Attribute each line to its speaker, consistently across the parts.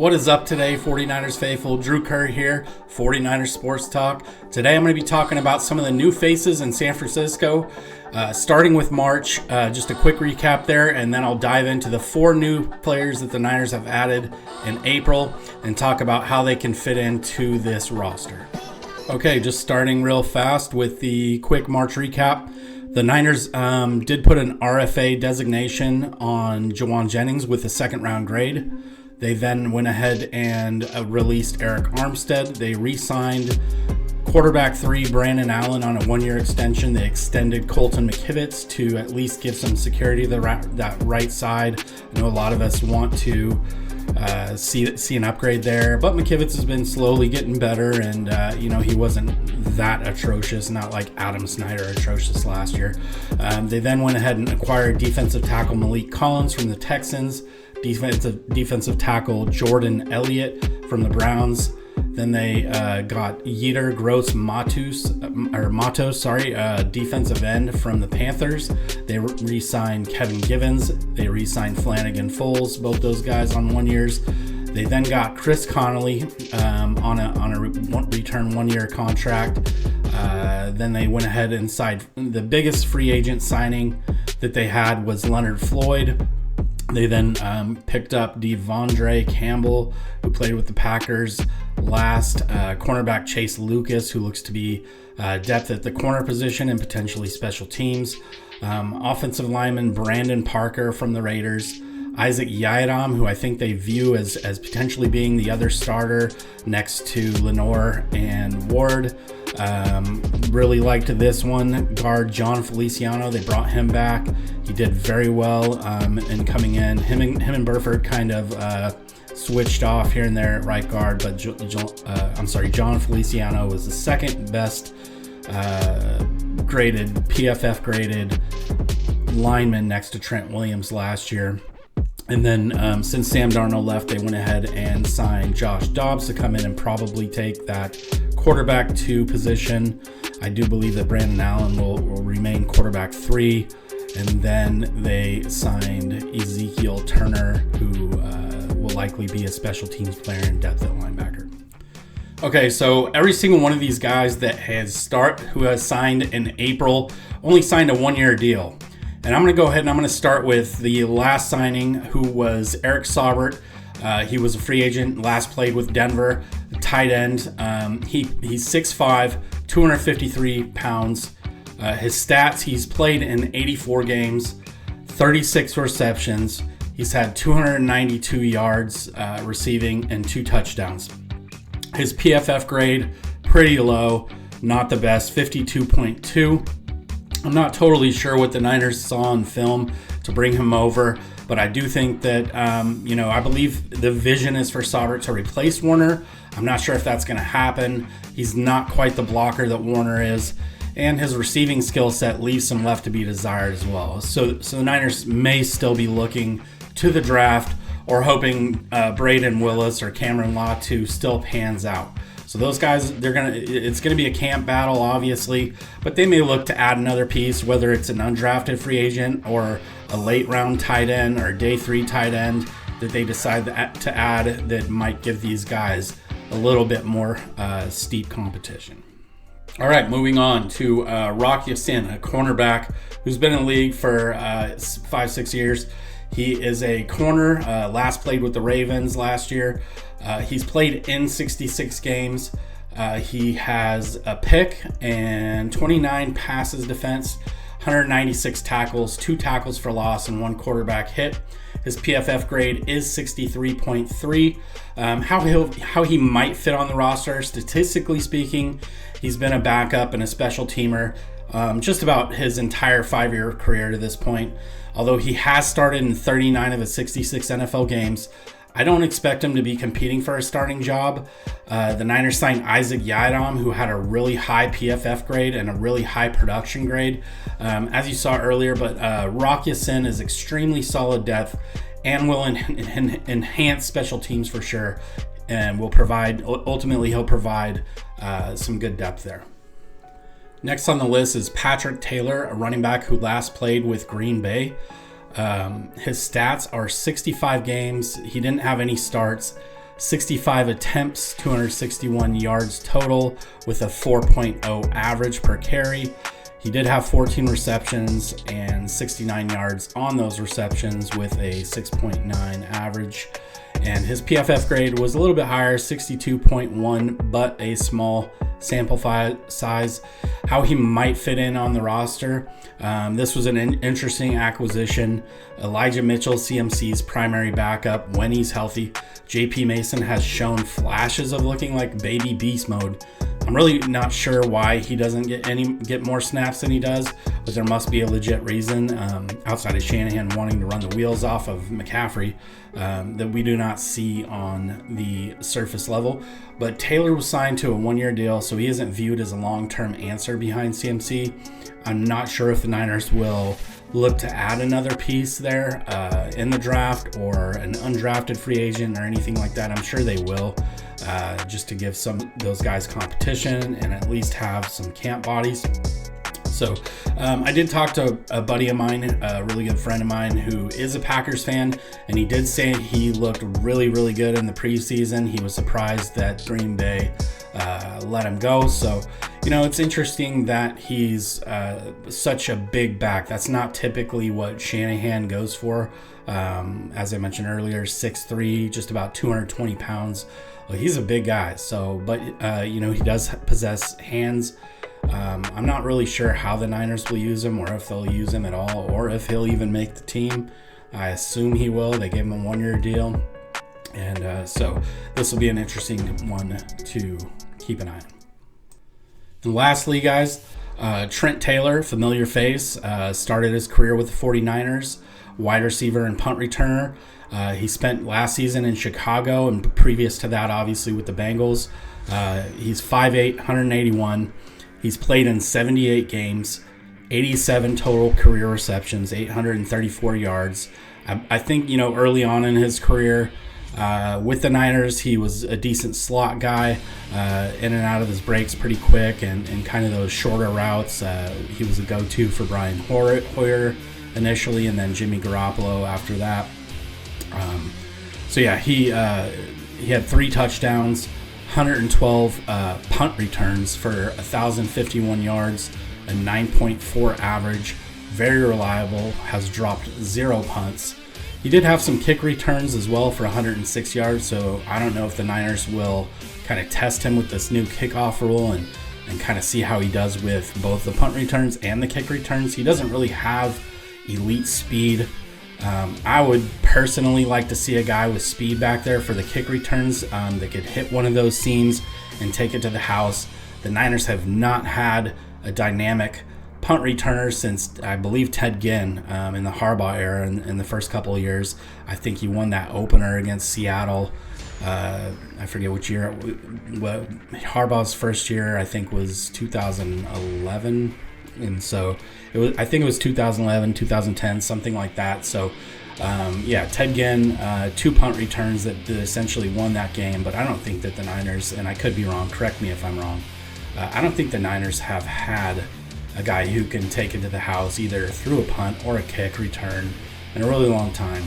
Speaker 1: What is up today, 49ers faithful? Drew Kerr here, 49ers Sports Talk. Today I'm going to be talking about some of the new faces in San Francisco, starting with March. Just a quick recap there, and then I'll dive into the 4 new players that the Niners have added in April and talk about how they can fit into this roster. Okay, just starting real fast with the quick March recap. The Niners did put an RFA designation on Jawan Jennings with a second-round grade. They then went ahead and released Eric Armstead. They re-signed quarterback 3 Brandon Allen on a 1-year extension. They extended Colton McKivitz to at least give some security to that right side. I know a lot of us want to see an upgrade there, but McKivitz has been slowly getting better, and he wasn't that atrocious, not like Adam Snyder atrocious last year. They then went ahead and acquired defensive tackle Malik Collins from the Texans, defensive tackle Jordan Elliott from the Browns. Then they got Yetur Gross-Matos, defensive end from the Panthers. They re-signed Kevin Givens. They re-signed Flanagan Foles, both those guys on 1 years. They then got Chris Connolly on a return 1-year contract. Then they went ahead and signed the biggest free agent signing that they had was Leonard Floyd. They then picked up Devondre Campbell, who played with the Packers last, cornerback Chase Lucas, who looks to be depth at the corner position and potentially special teams, offensive lineman Brandon Parker from the Raiders, Isaac Yiadom, who I think they view as potentially being the other starter next to Lenore and Ward. Really liked this one. Guard John Feliciano, they brought him back. He did very well in coming in. Him and Burford kind of switched off here and there at right guard, but John Feliciano was the second best PFF graded lineman next to Trent Williams last year. And then since Sam Darnold left, they went ahead and signed Josh Dobbs to come in and probably take that quarterback 2 position. I do believe that Brandon Allen will remain quarterback 3. And then they signed Ezekiel Turner, who will likely be a special teams player in depth at linebacker. Okay, so every single one of these guys who has signed in April only signed a 1-year deal. And I'm going to go ahead and I'm going to start with the last signing, who was Eric Saubert. He was a free agent, last played with Denver, tight end. He's 6'5", 253 pounds. His stats, he's played in 84 games, 36 receptions. He's had 292 yards receiving and 2 touchdowns. His PFF grade, pretty low, not the best, 52.2. I'm not totally sure what the Niners saw in film to bring him over, but I do think that, I believe the vision is for Saubert to replace Warner. I'm not sure if that's going to happen. He's not quite the blocker that Warner is, and his receiving skill set leaves some left to be desired as well. So the Niners may still be looking to the draft or hoping Braden Willis or Cameron Latu still pans out. So those guys, it's going to be a camp battle, obviously, but they may look to add another piece, whether it's an undrafted free agent or a late round tight end or day 3 tight end that they decide to add that might give these guys a little bit more steep competition. All right, moving on to Rock Ya-Sin, a cornerback who's been in the league for 5-6 years. He is a corner, last played with the Ravens last year. He's played in 66 games. He has a pick and 29 passes defense, 196 tackles, 2 tackles for loss, and 1 quarterback hit. His PFF grade is 63.3. How he might fit on the roster, statistically speaking, he's been a backup and a special teamer just about his entire 5-year career to this point. Although he has started in 39 of his 66 NFL games, I don't expect him to be competing for a starting job. The Niners signed Isaac Yiadom, who had a really high PFF grade and a really high production grade, as you saw earlier. But Rock Ya-Sin is extremely solid depth and will enhance special teams for sure, and will provide. Ultimately, he'll provide some good depth there. Next on the list is Trent Taylor, a running back who last played with Green Bay. His stats are 65 games. He didn't have any starts. 65 attempts, 261 yards total with a 4.0 average per carry. He did have 14 receptions and 69 yards on those receptions with a 6.9 average. And his PFF grade was a little bit higher, 62.1, but a small sample size. How he might fit in on the roster. This was an interesting acquisition. Elijah Mitchell, CMC's primary backup when he's healthy. JP Mason has shown flashes of looking like baby beast mode. I'm really not sure why he doesn't get more snaps than he does, but there must be a legit reason outside of Shanahan wanting to run the wheels off of McCaffrey that we do not see on the surface level. But Taylor was signed to a one-year deal, so he isn't viewed as a long-term answer behind CMC. I'm not sure if the Niners will look to add another piece there in the draft or an undrafted free agent or anything like that. I'm sure they will, just to give some those guys competition and at least have some camp bodies. So I did talk to a buddy of mine, a really good friend of mine who is a Packers fan, and he did say he looked really, really good in the preseason. He was surprised that Green Bay let him go. So, it's interesting that he's such a big back. That's not typically what Shanahan goes for. As I mentioned earlier, 6'3", just about 220 pounds. Well, he's a big guy. So, but, he does possess hands. I'm not really sure how the Niners will use him or if they'll use him at all or if he'll even make the team. I assume he will. They gave him a one-year deal. And so this will be an interesting one to keep an eye on. And lastly, guys, Trent Taylor, familiar face, started his career with the 49ers, wide receiver and punt returner. He spent last season in Chicago and previous to that, obviously, with the Bengals. He's 5'8", 181. He's played in 78 games, 87 total career receptions, 834 yards. I think, early on in his career with the Niners, he was a decent slot guy, in and out of his breaks pretty quick and kind of those shorter routes. He was a go-to for Brian Hoyer initially and then Jimmy Garoppolo after that. He had 3 touchdowns. 112 punt returns for 1,051 yards, a 9.4 average, very reliable, has dropped 0 punts. He did have some kick returns as well for 106 yards, so I don't know if the Niners will kind of test him with this new kickoff rule and kind of see how he does with both the punt returns and the kick returns. He doesn't really have elite speed. I would personally like to see a guy with speed back there for the kick returns that could hit one of those seams and take it to the house. The Niners have not had a dynamic punt returner since, I believe, Ted Ginn in the Harbaugh era in the first couple of years. I think he won that opener against Seattle. I forget which year. Harbaugh's first year, I think, was 2011. And so I think it was 2011, 2010, something like that. So, Ted Ginn, 2 punt returns that essentially won that game. But I don't think that the Niners, and I could be wrong, correct me if I'm wrong, I don't think the Niners have had a guy who can take it to the house either through a punt or a kick return in a really long time.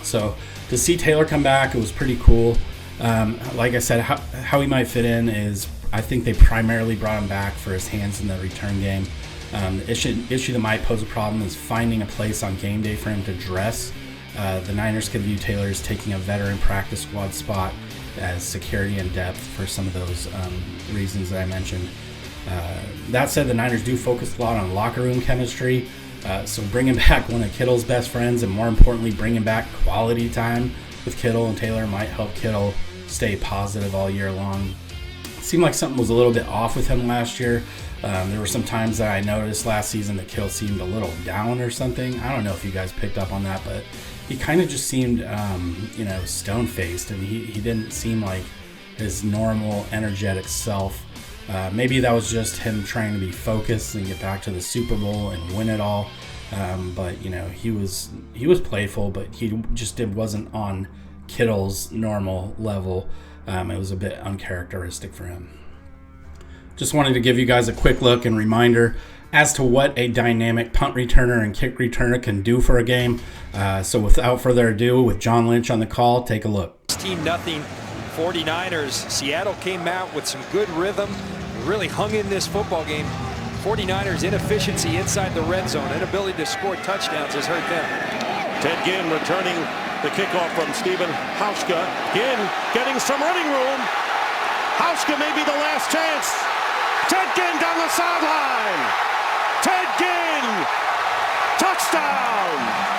Speaker 1: So to see Taylor come back, it was pretty cool. Like I said, how he might fit in is I think they primarily brought him back for his hands in the return game. The issue that might pose a problem is finding a place on game day for him to dress. The Niners could view Taylor as taking a veteran practice squad spot as security and depth for some of those reasons that I mentioned. That said, the Niners do focus a lot on locker room chemistry. So bringing back one of Kittle's best friends and more importantly, bringing back quality time with Kittle and Taylor might help Kittle stay positive all year long. It seemed like something was a little bit off with him last year. There were some times that I noticed last season that Kittle seemed a little down or something. I don't know if you guys picked up on that, but he kind of just seemed, stone-faced, and he didn't seem like his normal, energetic self. Maybe that was just him trying to be focused and get back to the Super Bowl and win it all. But he was playful, but he just wasn't on Kittle's normal level. It was a bit uncharacteristic for him. Just wanted to give you guys a quick look and reminder as to what a dynamic punt returner and kick returner can do for a game. So without further ado, with John Lynch on the call, take a look.
Speaker 2: 16-0 49ers, Seattle came out with some good rhythm, really hung in this football game. 49ers inefficiency inside the red zone, inability to score touchdowns has hurt them.
Speaker 3: Ted Ginn returning the kickoff from Stephen Hauschka. Ginn getting some running room. Hauschka may be the last chance. Ted Ginn down the sideline. Ted Ginn, touchdown.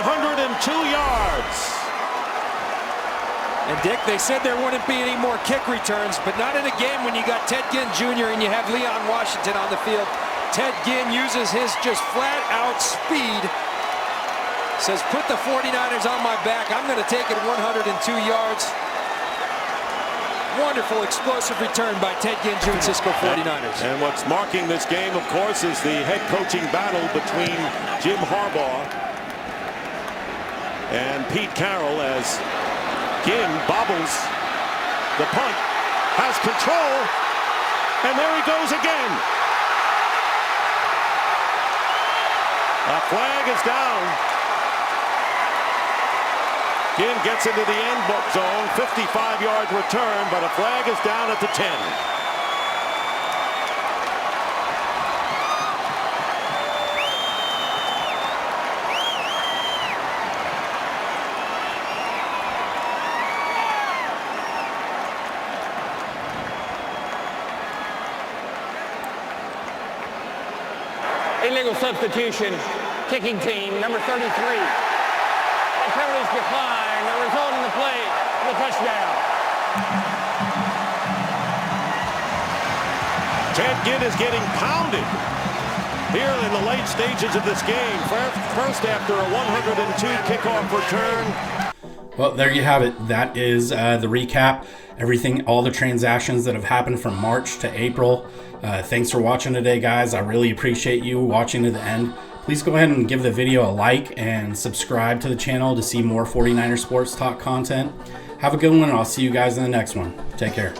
Speaker 3: 102 yards.
Speaker 2: And Dick, they said there wouldn't be any more kick returns, but not in a game when you got Ted Ginn Jr. and you have Leon Washington on the field. Ted Ginn uses his just flat out speed. Says, put the 49ers on my back. I'm going to take it 102 yards. Wonderful explosive return by Ted Ginn Jr. Cisco 49ers.
Speaker 3: And what's marking this game, of course, is the head coaching battle between Jim Harbaugh and Pete Carroll as Ginn bobbles the punt, has control, and there he goes again. A flag is down. Ginn gets into the end zone, 55-yard return, but a flag is down at the 10.
Speaker 4: Illegal substitution, kicking team, number 33. The penalties decline, the result in the play, the touchdown.
Speaker 3: Ted Ginn is getting pounded here in the late stages of this game. First after a 102 kickoff return.
Speaker 1: Well, there you have it. That is the recap. Everything, all the transactions that have happened from March to April. Thanks for watching today, guys. I really appreciate you watching to the end. Please go ahead and give the video a like and subscribe to the channel to see more 49er Sports Talk content. Have a good one, and I'll see you guys in the next one. Take care.